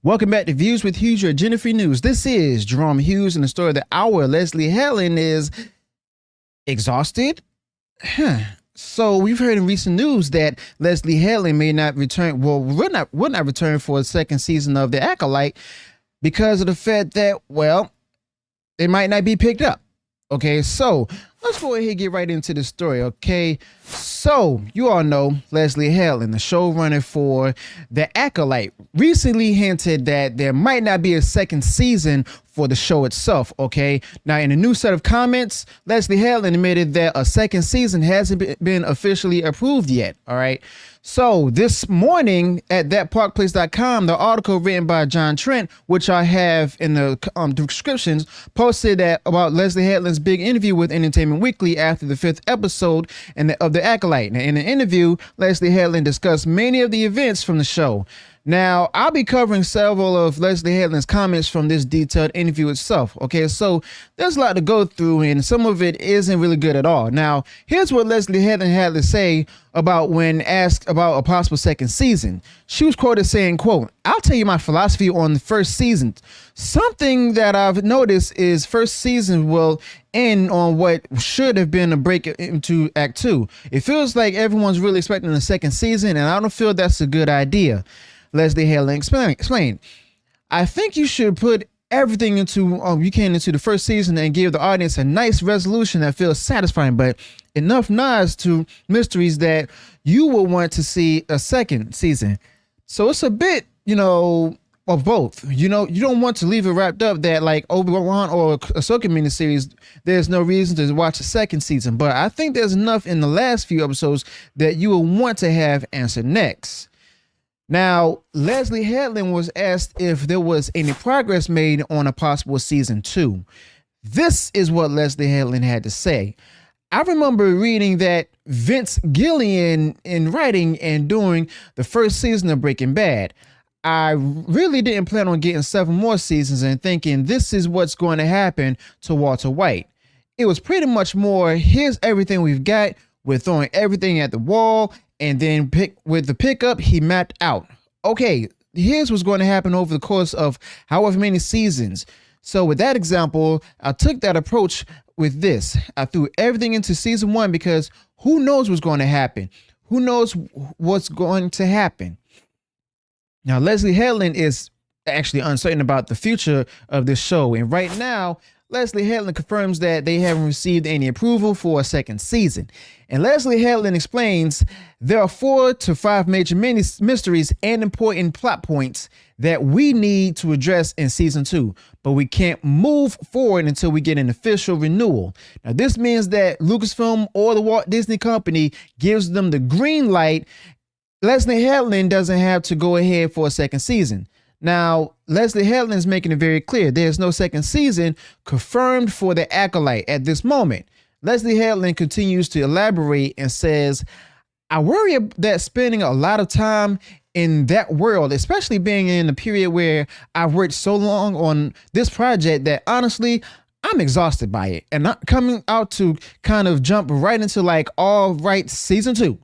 Welcome back to Views with Hughes, your Jennifer News. This is Jerome Hughes, and the story of the hour. Leslye Headland is exhausted. So we've heard in recent news that Leslye Headland may not return. Well, will not return for a second season of The Acolyte because of the fact that, well, it might not be picked up. Okay, so let's go ahead and get right into the story. Okay, so you all know Leslye Headland, the showrunner for The Acolyte, recently hinted that there might not be a second season for the show itself. Okay, now in a new set of comments, Leslye Headland admitted that a second season hasn't been officially approved yet. All right, so this morning at thatparkplace.com, the article written by John Trent, which I have in the descriptions, posted that about Leslye Headland's big interview with Entertainment Weekly after the 5th episode of The Acolyte. Now, in the interview, Leslye Headland discussed many of the events from the show. Now, I'll be covering several of Leslye Headland's comments from this detailed interview itself. Okay, so there's a lot to go through, and some of it isn't really good at all. Now, here's what Leslye Headland had to say about when asked about a possible second season. She was quoted saying, quote, "I'll tell you my philosophy on the first season. Something that I've noticed is first season will end on what should have been a break into Act 2. It feels like everyone's really expecting a second season, and I don't feel that's a good idea." Leslye Headland explained, "I think you should put everything into the first season and give the audience a nice resolution that feels satisfying, but enough nods to mysteries that you will want to see a second season." So it's a bit, of both. You don't want to leave it wrapped up that like Obi-Wan or Ahsoka miniseries, there's no reason to watch a second season. But I think there's enough in the last few episodes that you will want to have answered next. Now, Leslye Headland was asked if there was any progress made on a possible season 2. This is what Leslye Headland had to say. "I remember reading that Vince Gilligan in writing and doing the first season of Breaking Bad. I really didn't plan on getting 7 more seasons and thinking this is what's going to happen to Walter White. It was pretty much more, here's everything we've got, we're throwing everything at the wall, and then with the pickup, he mapped out. Okay, here's what's going to happen over the course of however many seasons. So with that example, I took that approach with this. I threw everything into season 1 because who knows what's going to happen? Who knows what's going to happen?" Now, Leslye Headland is actually uncertain about the future of this show. And right now, Leslye Headland confirms that they haven't received any approval for a second season. And Leslye Headland explains there are 4 to 5 major mysteries and important plot points that we need to address in season 2, but we can't move forward until we get an official renewal. Now, this means that Lucasfilm or the Walt Disney Company gives them the green light. Leslye Headland doesn't have to go ahead for a second season. Now, Leslye Headland is making it very clear there's no second season confirmed for The Acolyte at this moment. Leslye Headland continues to elaborate and says, "I worry that spending a lot of time in that world, especially being in a period where I've worked so long on this project that honestly, I'm exhausted by it. And not coming out to kind of jump right into like, all right, season 2.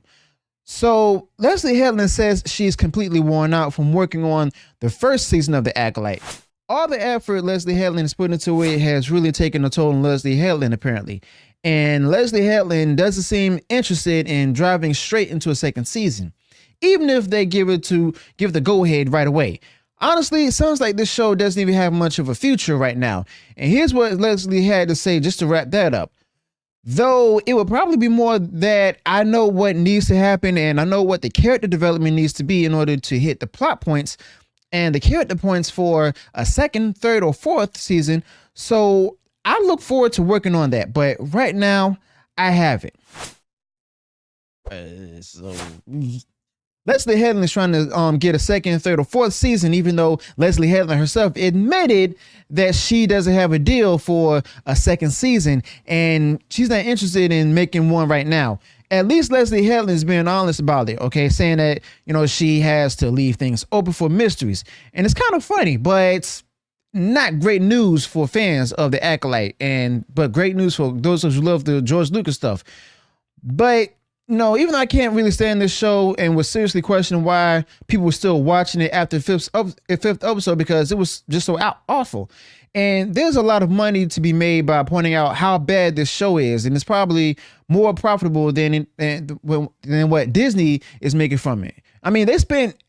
So Leslye Headland says she's completely worn out from working on the first season of The Acolyte. All the effort Leslye Headland has put into it has really taken a toll on Leslye Headland, apparently. And Leslye Headland doesn't seem interested in driving straight into a second season, even if they give the go-ahead right away. Honestly, it sounds like this show doesn't even have much of a future right now. And here's what Leslye had to say just to wrap that up. Though it would probably be more that I know what needs to happen and I know what the character development needs to be in order to hit the plot points and the character points for a second, third, or fourth season. So I look forward to working on that. But right now, I haven't. Leslye Headland is trying to get a second, third, or fourth season, even though Leslye Headland herself admitted that she doesn't have a deal for a second season and she's not interested in making one right now. At least Leslye Headland is being honest about it, okay, saying that, she has to leave things open for mysteries. And it's kind of funny, but it's not great news for fans of The Acolyte, but great news for those who love the George Lucas stuff. But no, even though I can't really stand this show and was seriously questioning why people were still watching it after fifth episode, because it was just so awful. And there's a lot of money to be made by pointing out how bad this show is, and it's probably more profitable than what Disney is making from it. I mean, they spent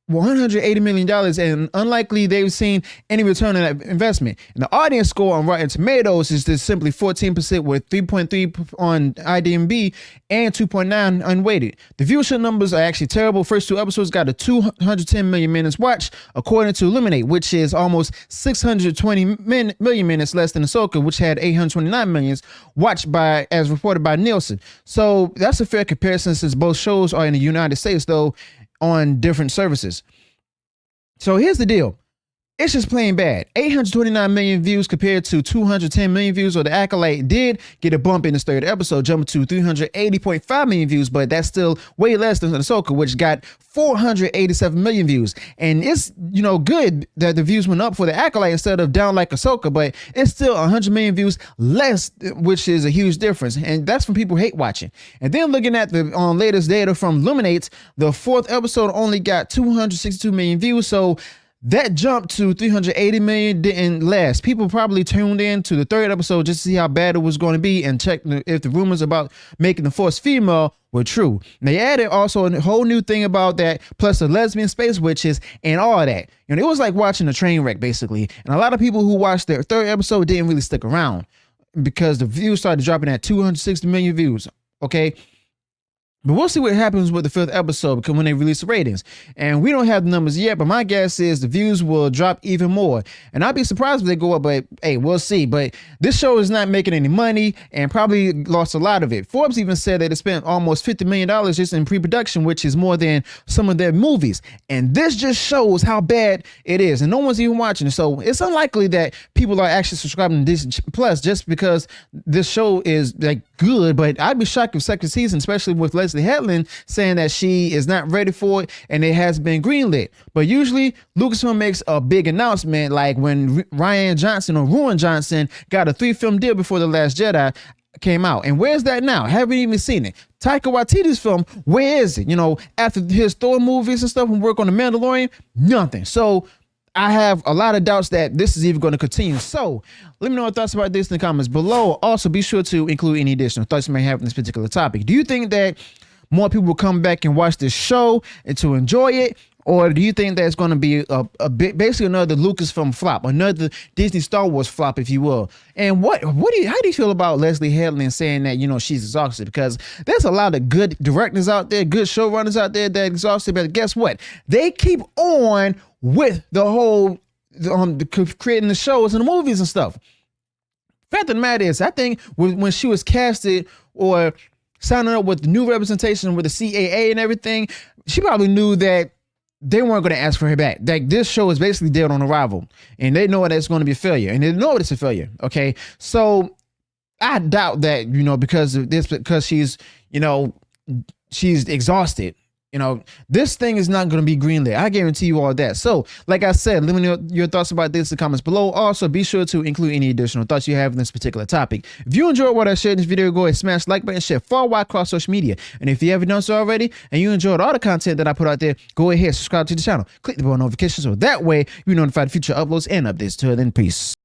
$180 million, and unlikely they've seen any return on that investment. And the audience score on Rotten Tomatoes is just simply 14%, with 3.3 on IMDb and 2.9 unweighted. The viewership numbers are actually terrible. First two episodes got a 210 million minutes watched, according to Illuminate, which is almost 620 million minutes less than Ahsoka, which had 829 millions watched as reported by Nielsen. So that's a fair comparison, since both shows are in the United States, though on different services. So here's the deal. It's just plain bad. 829 million views compared to 210 million views. Or The Acolyte did get a bump in its third episode, jumping to 380.5 million views, but that's still way less than Ahsoka, which got 487 million views. And it's, good that the views went up for The Acolyte instead of down like Ahsoka, but it's still 100 million views less, which is a huge difference. And that's from people who hate watching. And then looking at the latest data from Illuminate, the fourth episode only got 262 million views. So that jumped to 380 million didn't last. People probably tuned in to the third episode just to see how bad it was going to be and check if the rumors about making the Force female were true. And they added also a whole new thing about that, plus the lesbian space witches and all of that. It was like watching a train wreck, basically. And a lot of people who watched their third episode didn't really stick around because the views started dropping at 260 million views. Okay. But we'll see what happens with the fifth episode, because when they release the ratings. And we don't have the numbers yet, but my guess is the views will drop even more. And I'd be surprised if they go up, but hey, we'll see. But this show is not making any money and probably lost a lot of it. Forbes even said that it spent almost $50 million just in pre-production, which is more than some of their movies. And this just shows how bad it is. And no one's even watching it. So it's unlikely that people are actually subscribing to Disney Plus just because this show is like good. But I'd be shocked if second season, especially with Leslye Headland saying that she is not ready for it and it has been greenlit. But usually Lucasfilm makes a big announcement, like when Rian Johnson got a 3-film deal before The Last Jedi came out. And where's that now? Haven't even seen it. Taika Waititi's film, where is it? After his Thor movies and stuff and work on The Mandalorian, nothing. So I have a lot of doubts that this is even going to continue. So let me know your thoughts about this in the comments below. Also, be sure to include any additional thoughts you may have on this particular topic. Do you think that more people will come back and watch this show and to enjoy it? Or do you think that it's going to be basically another Lucasfilm flop, another Disney Star Wars flop, if you will? And how do you feel about Leslye Headland saying that, she's exhausted? Because there's a lot of good directors out there, good showrunners out there that are exhausted, but guess what? They keep on with the whole creating the shows and the movies and stuff. Fact of the matter is, I think when she was casted or signing up with the new representation with the CAA and everything, she probably knew that they weren't going to ask for her back. Like, this show is basically dead on arrival, and they know that it's going to be a failure, and they know it's a failure. Okay, so I doubt that because she's she's exhausted. This thing is not going to be greenlit. I guarantee you all that. So, like I said, let me know your thoughts about this in the comments below. Also, be sure to include any additional thoughts you have in this particular topic. If you enjoyed what I shared in this video, go ahead and smash the like button, share far wide across social media. And if you haven't done so already and you enjoyed all the content that I put out there, go ahead and subscribe to the channel. Click the bell notifications so that way you're notified of future uploads and updates. Till then, peace.